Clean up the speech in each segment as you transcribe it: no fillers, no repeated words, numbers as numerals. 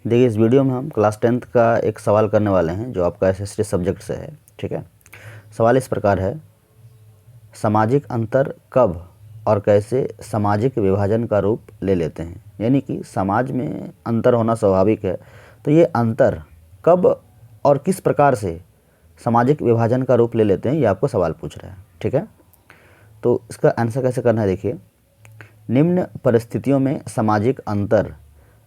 देखिए, इस वीडियो में हम क्लास 10th का एक सवाल करने वाले हैं जो आपका एसएसटी सब्जेक्ट से है। ठीक है, सवाल इस प्रकार है, सामाजिक अंतर कब और कैसे सामाजिक विभाजन का रूप ले लेते हैं। यानी कि समाज में अंतर होना स्वाभाविक है, तो ये अंतर कब और किस प्रकार से सामाजिक विभाजन का रूप ले लेते हैं, ये आपको सवाल पूछ रहा है। ठीक है, तो इसका आंसर कैसे करना है, देखिए। निम्न परिस्थितियों में सामाजिक अंतर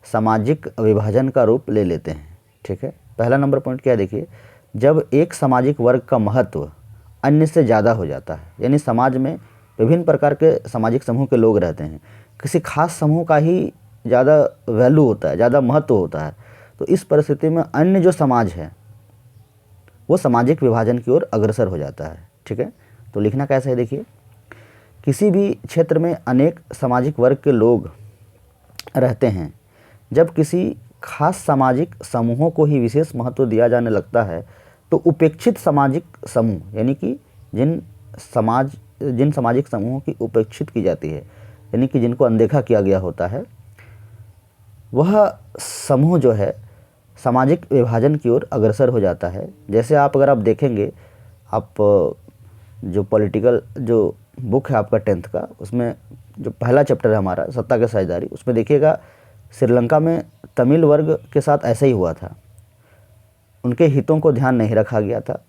सामाजिक विभाजन का रूप ले लेते हैं। ठीक है, पहला नंबर पॉइंट क्या है, देखिए, जब एक सामाजिक वर्ग का महत्व अन्य से ज़्यादा हो जाता है। यानी समाज में विभिन्न प्रकार के सामाजिक समूह के लोग रहते हैं, किसी खास समूह का ही ज़्यादा वैल्यू होता है, ज़्यादा महत्व होता है। तो इस परिस्थिति में अन्य जो समाज है वो सामाजिक विभाजन की ओर अग्रसर हो जाता है। ठीक है, तो लिखना कैसे है, देखिए। किसी भी क्षेत्र में अनेक सामाजिक वर्ग के लोग रहते हैं। जब किसी खास सामाजिक समूहों को ही विशेष महत्व दिया जाने लगता है तो उपेक्षित सामाजिक समूह, यानी कि जिन सामाजिक समूहों की उपेक्षित की जाती है, यानी कि जिनको अनदेखा किया गया होता है, वह समूह जो है सामाजिक विभाजन की ओर अग्रसर हो जाता है। जैसे अगर आप देखेंगे, आप जो पॉलिटिकल जो बुक है आपका 10th का, उसमें जो पहला चैप्टर है हमारा सत्ता के साझेदारी, उसमें देखिएगा श्रीलंका में तमिल वर्ग के साथ ऐसा ही हुआ था। उनके हितों को ध्यान नहीं रखा गया था,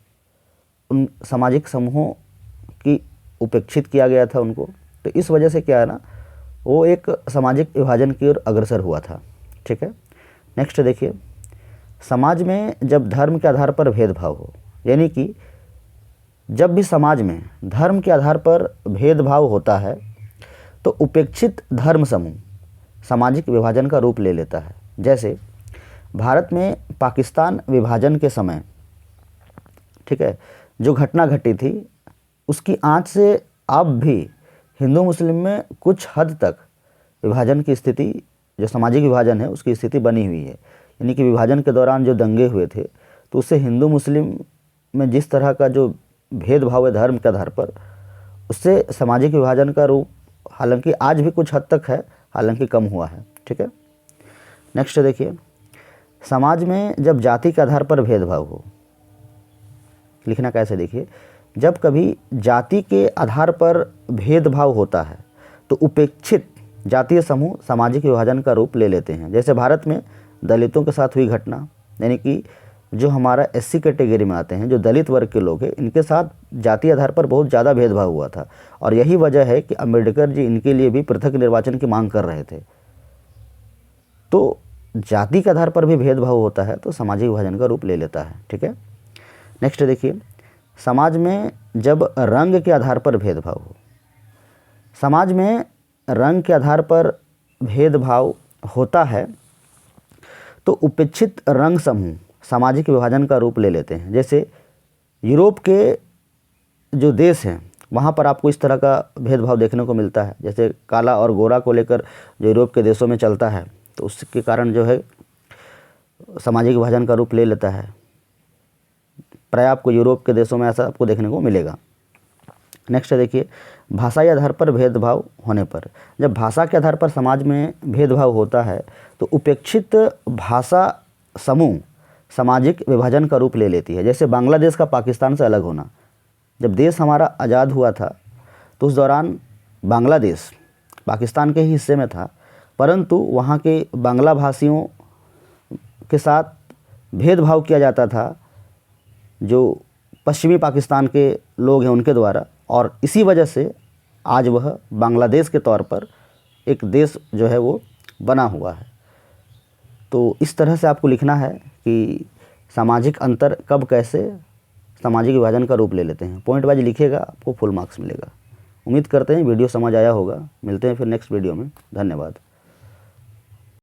उन सामाजिक समूहों की उपेक्षित किया गया था उनको। तो इस वजह से क्या है ना, वो एक सामाजिक विभाजन की ओर अग्रसर हुआ था। ठीक है, नेक्स्ट देखिए, समाज में जब धर्म के आधार पर भेदभाव हो, यानी कि जब भी समाज में धर्म के आधार पर भेदभाव होता है तो उपेक्षित धर्म समूह सामाजिक विभाजन का रूप ले लेता है। जैसे भारत में पाकिस्तान विभाजन के समय, ठीक है, जो घटना घटी थी उसकी आंच से अब भी हिंदू मुस्लिम में कुछ हद तक विभाजन की स्थिति, जो सामाजिक विभाजन है उसकी स्थिति बनी हुई है। यानी कि विभाजन के दौरान जो दंगे हुए थे तो उससे हिंदू मुस्लिम में जिस तरह का जो भेदभाव है धर्म के आधार पर, उससे सामाजिक विभाजन का रूप हालांकि आज भी कुछ हद तक है, हालांकि कम हुआ है। ठीक है, नेक्स्ट देखिए, समाज में जब जाति के आधार पर भेदभाव हो, लिखना कैसे, देखिए, जब कभी जाति के आधार पर भेदभाव होता है तो उपेक्षित जातीय समूह सामाजिक विभाजन का रूप ले लेते हैं। जैसे भारत में दलितों के साथ हुई घटना, यानी कि जो हमारा एससी कैटेगरी में आते हैं, जो दलित वर्ग के लोग हैं, इनके साथ जाति आधार पर बहुत ज़्यादा भेदभाव हुआ था। और यही वजह है कि अम्बेडकर जी इनके लिए भी पृथक निर्वाचन की मांग कर रहे थे। तो जाति के आधार पर भी भेदभाव होता है तो सामाजिक विभाजन का रूप ले लेता है। ठीक है, नेक्स्ट देखिए, समाज में जब रंग के आधार पर भेदभाव हो, समाज में रंग के आधार पर भेदभाव होता है तो उपेक्षित रंग समूह सामाजिक विभाजन का रूप ले लेते हैं। जैसे यूरोप के जो देश हैं वहाँ पर आपको इस तरह का भेदभाव देखने को मिलता है। जैसे काला और गोरा को लेकर जो यूरोप के देशों में चलता है, तो उसके कारण जो है सामाजिक विभाजन का रूप ले लेता है। प्राय आपको यूरोप के देशों में ऐसा आपको देखने को मिलेगा। नेक्स्ट देखिए, भाषाई आधार पर भेदभाव होने पर, जब भाषा के आधार पर समाज में भेदभाव होता है तो उपेक्षित भाषा समूह सामाजिक विभाजन का रूप ले लेती है। जैसे बांग्लादेश का पाकिस्तान से अलग होना, जब देश हमारा आज़ाद हुआ था तो उस दौरान बांग्लादेश पाकिस्तान के ही हिस्से में था, परंतु वहाँ के बांग्ला भाषियों के साथ भेदभाव किया जाता था जो पश्चिमी पाकिस्तान के लोग हैं उनके द्वारा, और इसी वजह से आज वह बांग्लादेश के तौर पर एक देश जो है वो बना हुआ है। तो इस तरह से आपको लिखना है कि सामाजिक अंतर कब कैसे सामाजिक विभाजन का रूप ले लेते हैं। पॉइंट वाइज लिखिएगा, आपको फुल मार्क्स मिलेगा। उम्मीद करते हैं वीडियो समझ आया होगा। मिलते हैं फिर नेक्स्ट वीडियो में। धन्यवाद।